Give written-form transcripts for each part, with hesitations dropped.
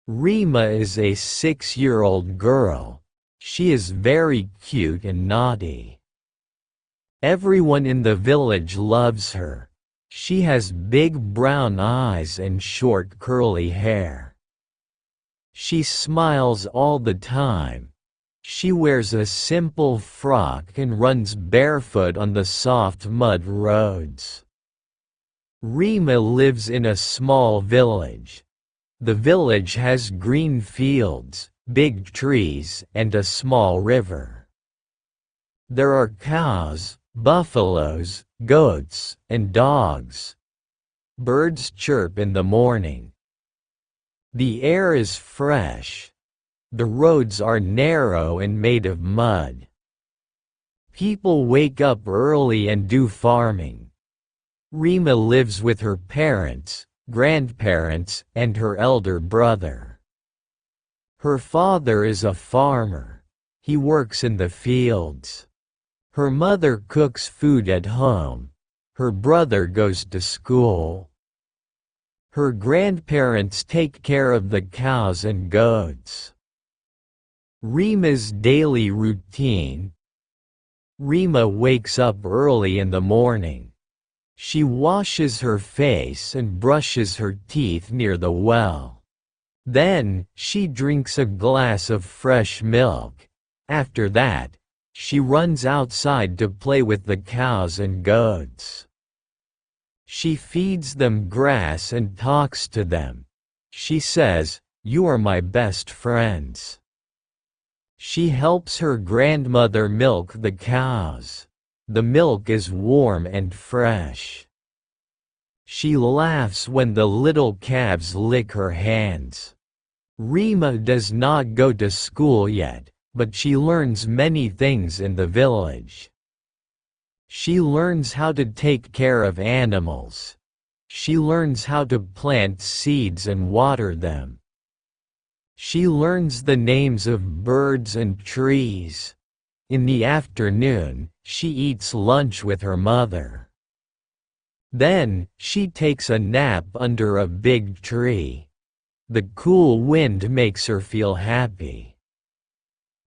Reema is a 6-year-old girl. She is very cute and naughty. Everyone in the village loves her. She has big brown eyes and short curly hair. She smiles all the time. She wears a simple frock and runs barefoot on the soft mud roads. Reema lives in a small village. The village has green fields, big trees, and a small river. There are cows, buffaloes, goats, and dogs. Birds chirp in the morning. The air is fresh. The roads are narrow and made of mud. People wake up early and do farming. Reema lives with her parents, grandparents, and her elder brother. Her father is a farmer. He works in the fields. Her mother cooks food at home. Her brother goes to school. Her grandparents take care of the cows and goats. Reema's daily routine. Reema wakes up early in the morning. She washes her face and brushes her teeth near the well. Then, she drinks a glass of fresh milk. After that, she runs outside to play with the cows and goats. She feeds them grass and talks to them. She says, "You are my best friends." She helps her grandmother milk the cows. The milk is warm and fresh. She laughs when the little calves lick her hands. Reema does not go to school yet, but she learns many things in the village. She learns how to take care of animals. She learns how to plant seeds and water them. She learns the names of birds and trees. In the afternoon, she eats lunch with her mother. Then, she takes a nap under a big tree. The cool wind makes her feel happy.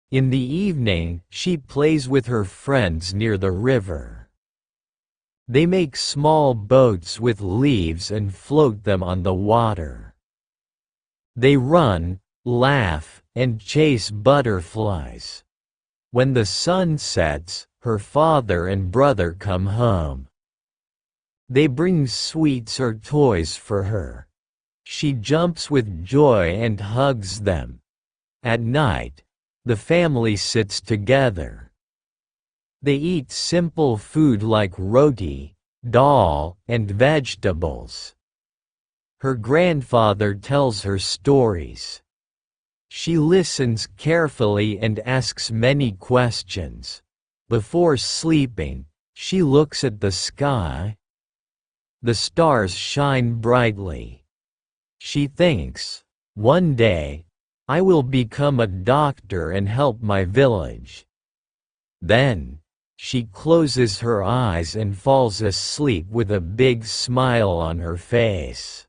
In the evening, she plays with her friends near the river. They make small boats with leaves and float them on the water. They run, laugh, and chase butterflies. When the sun sets, her father and brother come home. They bring sweets or toys for her. She jumps with joy and hugs them. At night, the family sits together. They eat simple food like roti, dal, and vegetables. Her grandfather tells her stories. She listens carefully and asks many questions. Before sleeping, she looks at the sky. The stars shine brightly. She thinks, "One day, I will become a doctor and help my village." Then, she closes her eyes and falls asleep with a big smile on her face.